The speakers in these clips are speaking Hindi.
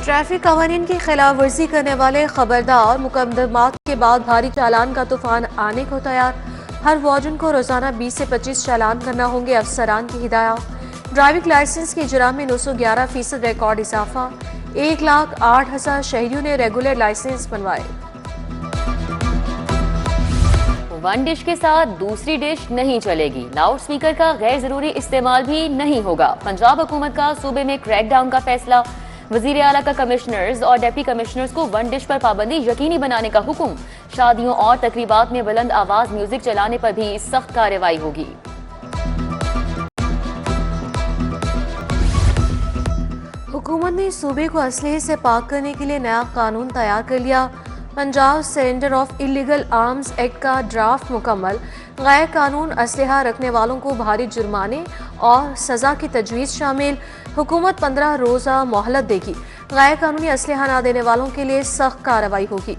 ट्रैफिक कवानीन की खिलाफ वर्जी करने वाले खबरदार, मुकदमात के बाद भारी चालान का तूफान आने को तैयार। हर वार्डन को रोजाना 20 से 25 चालान करना होंगे अफसरान की हिदायत। ड्राइविंग लाइसेंस की इजरा में 911% रिकॉर्ड इजाफा। 1,08,000 शहरियों ने रेगुलर लाइसेंस बनवाए। वन डिश के साथ दूसरी डिश नहीं चलेगी। लाउड स्पीकर का गैर जरूरी इस्तेमाल भी नहीं होगा। पंजाब हुकूमत का सूबे में क्रैकडाउन का फैसला। वजीर आला का कमिश्नर्स और डिप्टी कमिश्नर्स को वन डिश पर पाबंदी यकीनी बनाने का हुक्म। शादियों और तकरीबात में बुलंद आवाज म्यूजिक चलाने पर भी सख्त कार्रवाई होगी। हुकूमत ने सूबे को असलहे से पाक करने के लिए नया कानून तैयार कर लिया। Punjab surrender of illegal arms act का ड्राफ्ट मुकम्मल। गैर कानून असलहा रखने वालों को भारी जुर्माने और सजा की तजवीज़ शामिल। हुकूमत 15 रोज़ा मोहलत देगी। गैर कानूनी असलहा न देने वालों के लिए सख्त कार्रवाई होगी।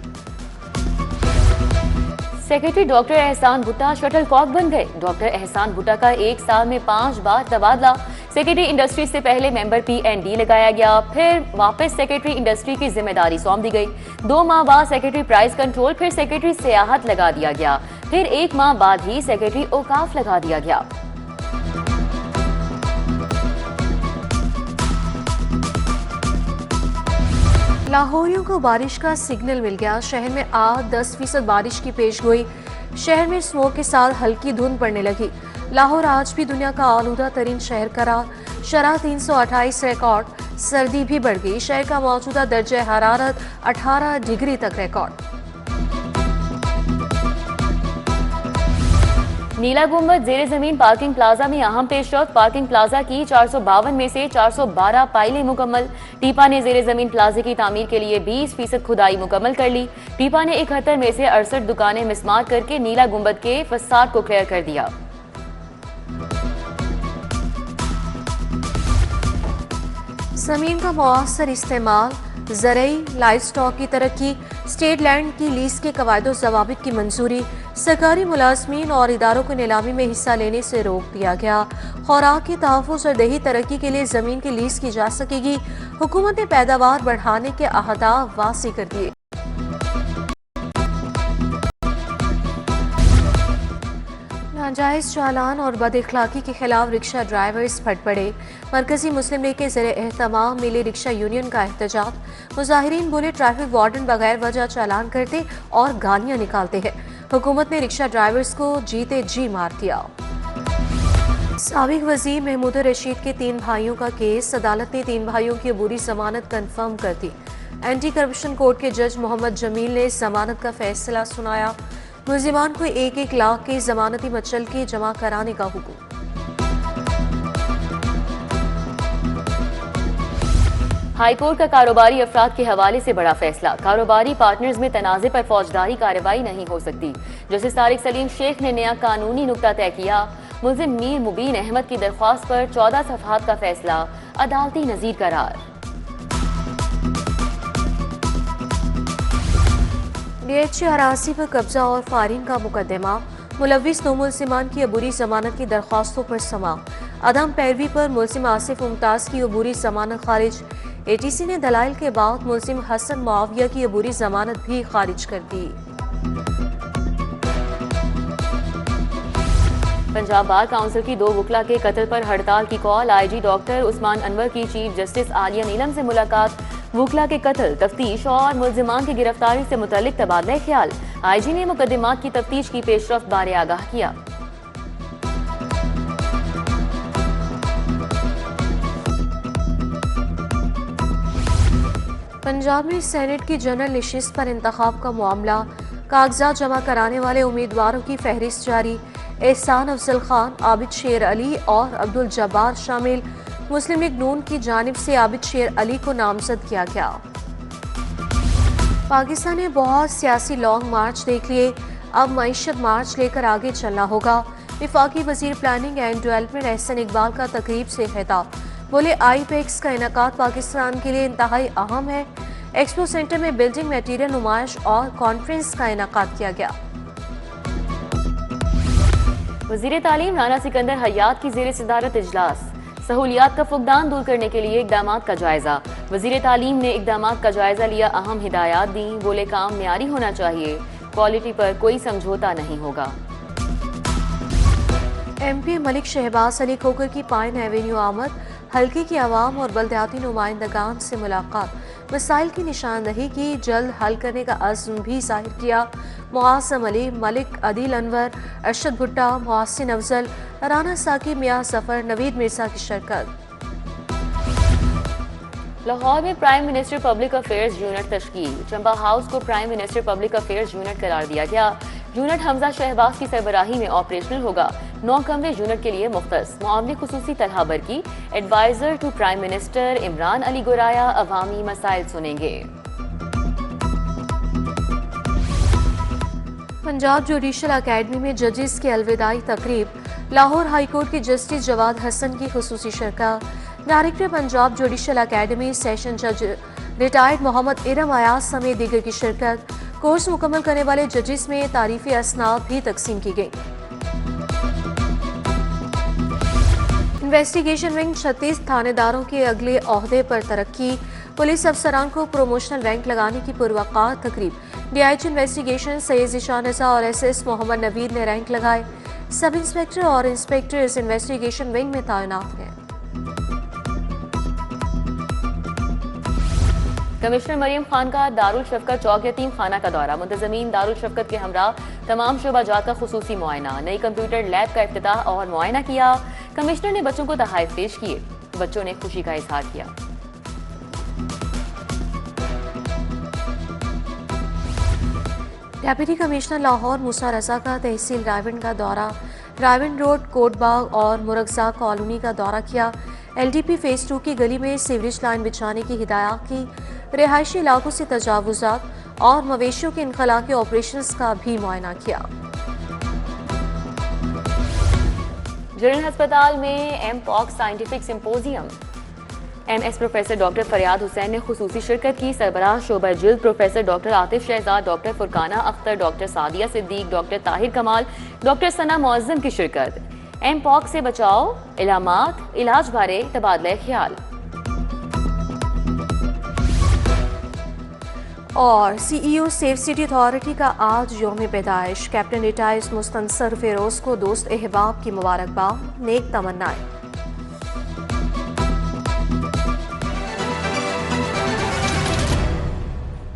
सेक्रेटरी डॉक्टर एहसान भुट्टा शटल कॉक बन गए। डॉक्टर एहसान भुट्टा का 1 साल में 5 बार तबादला। सेक्रेटरी इंडस्ट्री से पहले मेंबर PND लगाया गया, फिर वापस सेक्रेटरी इंडस्ट्री की जिम्मेदारी सौंप दी गई। 2 माह बाद सेक्रेटरी प्राइस कंट्रोल, फिर सेक्रेटरी सियाहत लगा दिया गया, फिर 1 माह बाद ही सेक्रेटरी औकाफ लगा दिया गया। लाहौरियों को बारिश का सिग्नल मिल गया। शहर में आज 10% बारिश की पेशगोई। शहर में स्मोक के साथ हल्की धुंध पड़ने लगी। लाहौर आज भी दुनिया का आलूदा तरीन शहर करार। शरह 328 रिकॉर्ड। सर्दी भी बढ़ गई। शहर का मौजूदा दर्जा हरारत 18 डिग्री तक रिकॉर्ड। नीला गुंबद जेर जमीन पार्किंग प्लाजा में अहम पेशरफ। पार्किंग प्लाजा की 452 में से 412 पाइलें मुकम्मल। टीपा ने जेर जमीन प्लाजे की तामीर के लिए 20% खुदाई मुकम्मल कर ली। टीपा ने 71 में से 68 दुकानें मिसमार करके नीला गुंबद के फसाद को क्लियर कर दिया। जमीन का मौसर इस्तेमाल, ज़रई लाइफ स्टॉक की तरक्की, स्टेट लैंड की लीज के कवायद ज़वाबित की मंजूरी। सरकारी मुलाजमीन और इदारों को नीलामी में हिस्सा लेने से रोक दिया गया। खुराक के तहफ़्फ़ुज़ और देही तरक्की के लिए ज़मीन की लीज की जा सकेगी। हुकूमत ने पैदावार बढ़ाने के अहदाफ वासी कर दिए। नाजायज़ चालान और बदअखलाकी के खिलाफ रिक्शा ड्राइवर्स फट पड़े। मरकजी मुस्लिम लीग के ज़रिए एहतमाम मिली रिक्शा यूनियन का एहतजाज। मुजाहिरीन बोले ट्रैफिक वार्डन बगैर वजह चालान करते और गालियां निकालते हैं। हुकूमत ने रिक्शा ड्राइवर्स को जीते जी मार दिया। साबिक वजीर महमूद रशीद के 3 भाइयों का केस। अदालत ने 3 भाइयों की अबूरी जमानत कन्फर्म कर दी। एंटी करप्शन कोर्ट के जज मोहम्मद जमील ने जमानत का फैसला सुनाया। मुलजिमान को 1-1 लाख के जमानती मचलके जमा कराने का हुक्म। हाईकोर्ट का कारोबारी अफराद के हवाले से बड़ा फैसला। कारोबारी पार्टनर्स में तनाज़े पर फौजदारी कार्रवाई नहीं हो सकती। जस्टिस तारिक सलीम शेख ने नया कानूनी नुक्ता तय किया। मुल्जिम मीर मुबीन अहमद की दरख्वास्त पर 14 सफ़हात का फैसला, अदालती नज़ीर करार। DHA अरासी पर कब्जा और फायरिंग का मुकदमा। मुलविस 2 मुल्जिमान की अबूरी जमानत की दरख्वास्तों पर समाअत। अदम पैरवी पर मुल्जिम आसिफ मुमताज की अबूरी जमानत खारिज। ATC ने दलाइल के बाद मुल्जिम हसन मुआविया की अबूरी जमानत भी खारिज कर दी। पंजाब बार काउंसिल की 2 वकला के कत्ल पर हड़ताल की call. IG doctor Usman Anwar की चीफ जस्टिस आलिया नीलम से मुलाकात। वकला के कत्ल, तफ्तीश और मुल्जिमान की गिरफ्तारी से मुतल्लिक तबादला ख्याल। IG ने मुकदमात की तफ्तीश की पेशरफ्त बारे आगाह किया। पंजाब में सेनेट की जनरल नशिस्त पर इंतखाब का मामला। कागजात जमा कराने वाले उम्मीदवारों की फहरिस्त जारी। एहसान अफजल खान, आबिद शेर अली और अब्दुल जब्बार शामिल। मुस्लिम लीग नून की जानिब से आबिद शेर अली को नामजद किया गया। पाकिस्तान ने बहुत सियासी लॉन्ग मार्च देख लिए। अब मईशत मार्च लेकर आगे चलना होगा। वफाकी वजीर planning and development Ahsan Iqbal का तकरीब से खिताब। बोले IPEX का इनेकाद पाकिस्तान के लिए इंतहाई अहम है। एक्सपो सेंटर में बिल्डिंग मटीरियल नुमाइश और कॉन्फ्रेंस का इनेकाद किया गया। वजीर तालीम राना सिकंदर हयात की ज़ेर सदारत इजलास। सहूलियात का फुकदान दूर करने के लिए इकदाम का जायजा। वजीर तालीम ने इकदाम का जायजा लिया, अहम हिदायत दी। बोले काम मियारी होना चाहिए, क्वालिटी पर कोई समझौता नहीं होगा। MP मलिक शहबाज अली खोखर की पाइन एवेन्यू आमद, हल्के की आवाम और बल्दियाती नुमाइंदगान से मुलाकात, मसाइल की निशानदही की, जल्द हल करने का अज़्म भी जाहिर किया। मुआसम अली, मलिक अदील अनवर, अरशद भुट्टा, मोहसिन अफजल, राना साकिब, मियां सफर, नवीद मिर्जा की शिरकत। लाहौर में prime minister public affairs unit तश्कील। चंबा हाउस को prime minister public affairs unit करार दिया गया। यूनिट हमजा शहबाज की सरबराही में ऑपरेशनल होगा। 9 कमरे यूनिट के लिए मुख्तस। मुआवने खुसूसी Talha Barki, adviser to prime minister Imran Ali Guraya अवामी मसाइल सुनेंगे। पंजाब जुडिशल अकेडमी में जजेस की अलविदाई तकरीब, लाहौर हाई कोर्ट के जस्टिस जवाद हसन की खुसूसी शिरकत। Director Punjab judicial academy session जज रिटायर्ड मोहम्मद इरम अयाज समेत दीगर की शिरकत। कोर्स मुकम्मल करने वाले जजेस में तारीफी असनाद भी तकसीम की गई। इन्वेस्टिगेशन विंग 36 थानेदारों के अगले ओहदे पर तरक्की, पुलिस अफसरान को प्रोमोशनल रैंक लगाने की पुरवकार तकरीब। DIG इन्वेस्टिगेशन सैयद ज़िशान रज़ा और SS मोहम्मद नवीद ने रैंक लगाए। सब इंस्पेक्टर और इंस्पेक्टर इस इन्वेस्टिगेशन विंग में तैनात हैं। कमिश्नर मरियम खान का दारुल शफकत चौक यतीम खाना का दौरा। मुंतजमीन दारुल शफकत के हमरा तमाम शोबाजात का खुसूसी मुआयना, नई कंप्यूटर लैब का इफ्तिताह और मुआयना किया। कमिश्नर ने बच्चों को तोहफे पेश किए, बच्चों ने खुशी का इजहार किया। डेप्यूटी कमिश्नर लाहौर मूसा रजा का तहसील रायविंड का दौरा, रायविंड रोड, कोटबाग और मुरगजा कॉलोनी का दौरा किया। LDP फेज 2 की गली में सीवरेज लाइन बिछाने की हिदायत की। रिहायशी इलाकों से तजावुजात और मवेशियों के इनखला के ऑपरेशंस का भी मुआयना किया। जनरल अस्पताल में MPOX scientific symposium, MS professor doctor Fariyad Hussain ने खुसूसी शिरकत की। सरबराह शोबा जिल्द professor doctor Atif Shahzad, doctor Furqana Akhtar, doctor Sadia Siddiq, doctor Tahir Kamal, doctor सना मुअज्जम की शिरकत। MPOX से बचाव, इलामात, इलाज बारे तबादला ख्याल। और CEO सेफ सिटी अथॉरिटी का आज यौम पैदाइश, कैप्टन रिटायर्ड मुस्तनसर फेरोज को दोस्त अहबाब की मुबारकबाद, नेक तमन्नाएं।